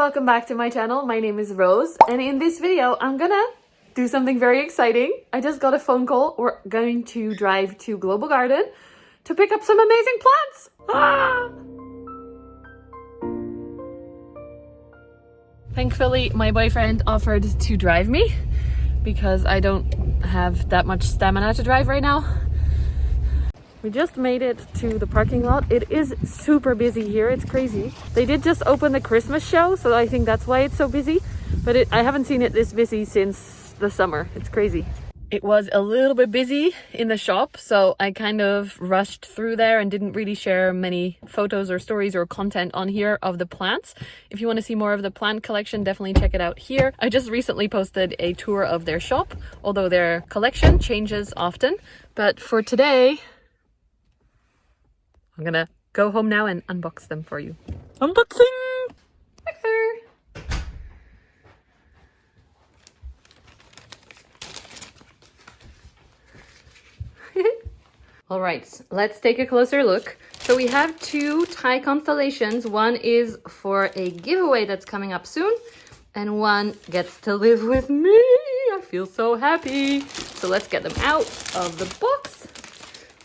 welcome back to my channel. My name is Rose, and in this video I'm gonna do something very exciting. I just got a phone call. We're going to drive to Global Garden to pick up some amazing plants. Thankfully, my boyfriend offered to drive me because I don't have that much stamina to drive right now. We just made it to the parking lot. It is super busy here. It's crazy. They did just open the Christmas show, so I think that's why it's so busy. But I haven't seen it this busy since the summer. It's crazy. It was a little bit busy in the shop, so I kind of rushed through there and didn't really share many photos or stories or content on here of the plants. If you want to see more of the plant collection, definitely check it out here. I just recently posted a tour of their shop, although their collection changes often. But for today, I'm gonna go home now and unbox them for you. Unboxing! Mixer! All right, let's take a closer look. So we have two Thai constellations. One is for a giveaway that's coming up soon, and one gets to live with me. I feel so happy. So let's get them out of the box.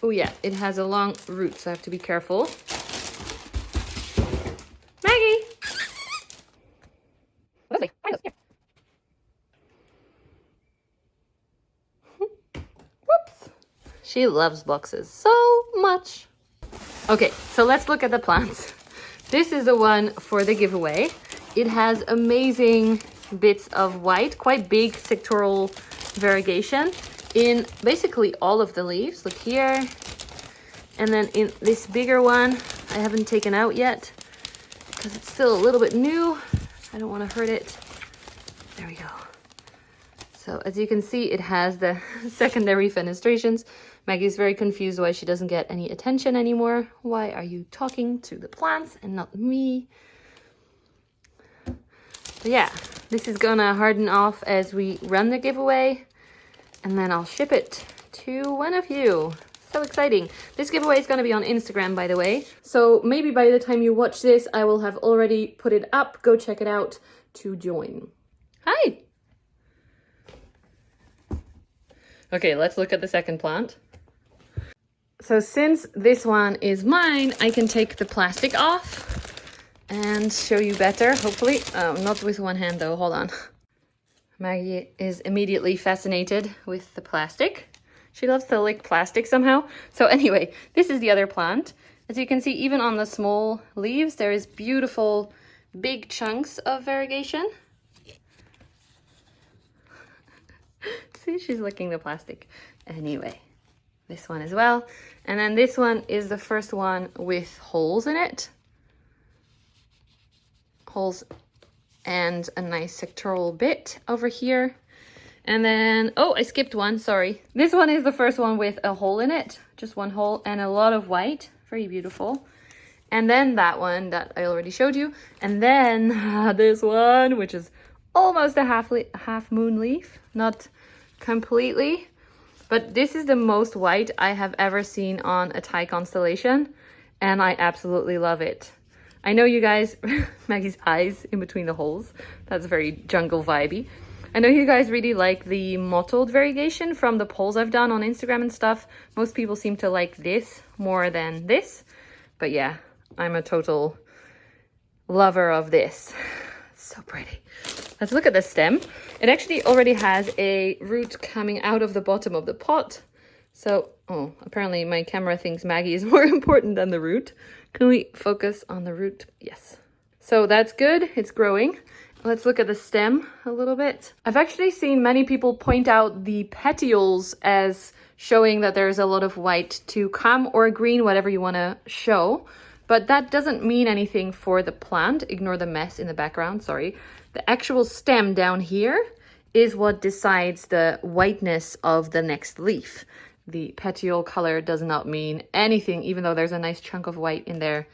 Oh yeah, it has a long root, so I have to be careful. Maggie! Leslie, find us, here. Whoops! She loves boxes so much. Okay, so let's look at the plants. This is the one for the giveaway. It has amazing bits of white, quite big sectoral variegation in basically all of the leaves. Look here. And then in this bigger one, I haven't taken out yet because it's still a little bit new. I don't want to hurt it. There we go. So as you can see, it has the secondary fenestrations. Maggie's very confused why she doesn't get any attention anymore. Why are you talking to the plants and not me? So yeah, this is gonna harden off as we run the giveaway, and then I'll ship it to one of you. So exciting. This giveaway is going to be on Instagram, by the way. So maybe by the time you watch this, I will have already put it up. Go check it out to join. Hi! Okay, let's look at the second plant. So since this one is mine, I can take the plastic off and show you better, hopefully. Oh, not with one hand though, hold on. Maggie is immediately fascinated with the plastic. She loves to lick plastic somehow. So anyway, this is the other plant. As you can see, even on the small leaves, there is beautiful big chunks of variegation. See, she's licking the plastic. Anyway, this one as well. And then this one is the first one with holes in it. Holes and a nice sectoral bit over here. And then, oh, I skipped one, sorry. This one is the first one with a hole in it, just one hole and a lot of white, very beautiful. And then that one that I already showed you. And then this one, which is almost a half moon leaf, not completely. But this is the most white I have ever seen on a Thai constellation, and I absolutely love it. I know you guys, Maggie's eyes in between the holes, that's very jungle vibey. I know you guys really like the mottled variegation from the polls I've done on Instagram and stuff. Most people seem to like this more than this. But yeah, I'm a total lover of this. So pretty. Let's look at the stem. It actually already has a root coming out of the bottom of the pot. So, oh, apparently my camera thinks Maggie is more important than the root. Can we focus on the root? Yes. So that's good. It's growing. Let's look at the stem a little bit. I've actually seen many people point out the petioles as showing that there's a lot of white to come, or green, whatever you want to show. But that doesn't mean anything for the plant. Ignore the mess in the background, sorry. The actual stem down here is what decides the whiteness of the next leaf. The petiole color does not mean anything, even though there's a nice chunk of white in there.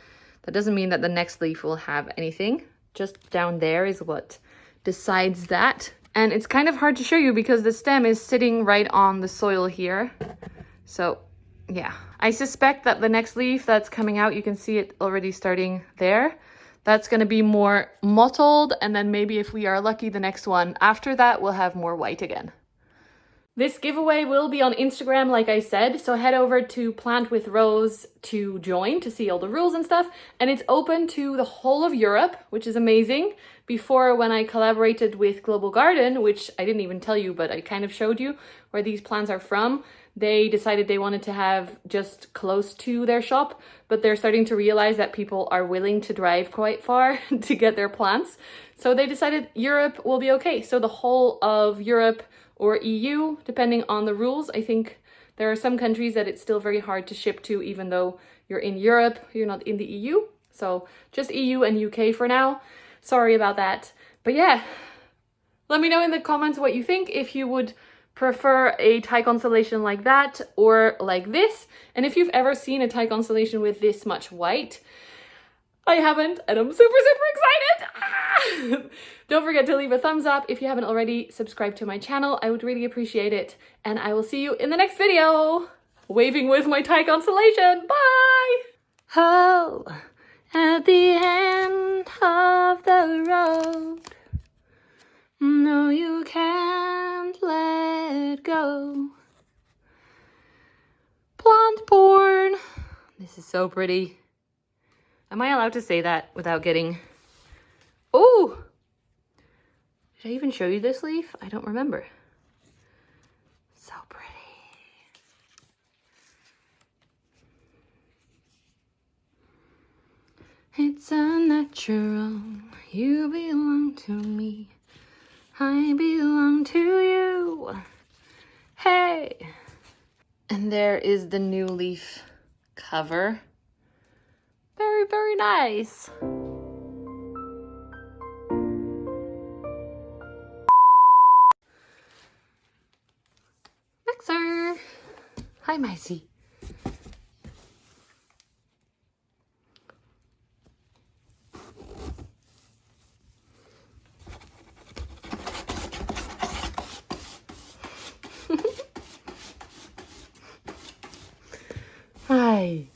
That doesn't mean that the next leaf will have anything. Just down there is what decides that. And it's kind of hard to show you because the stem is sitting right on the soil here. So yeah, I suspect that the next leaf that's coming out, you can see it already starting there. That's going to be more mottled, and then maybe if we are lucky, the next one after that will have more white again. This giveaway will be on Instagram, like I said, so head over to Plant with Roos to join to see all the rules and stuff. And it's open to the whole of Europe, which is amazing. Before, when I collaborated with Global Garden, which I didn't even tell you, but I kind of showed you where these plants are from, they decided they wanted to have just close to their shop, but they're starting to realize that people are willing to drive quite far to get their plants. So they decided Europe will be okay. So the whole of Europe or EU, depending on the rules. I think there are some countries that it's still very hard to ship to, even though you're in Europe, you're not in the EU. So just EU and UK for now. Sorry about that. But yeah, let me know in the comments what you think, if you would prefer a Thai constellation like that or like this. And if you've ever seen a Thai constellation with this much white. I haven't, and I'm super excited. Ah! Don't forget to leave a thumbs up if you haven't already. Subscribe to my channel. I would really appreciate it. And I will see you in the next video. Waving with my Thai constellation. Bye! Oh, at the end of the road, no, you can't let go. Plant born. This is so pretty. Am I allowed to say that without getting... Oh! Did I even show you this leaf? I don't remember. So pretty. It's unnatural. You belong to me. I belong to you. Hey! And there is the new leaf cover. Very nice. Mixer. Hi, Micey. Hi.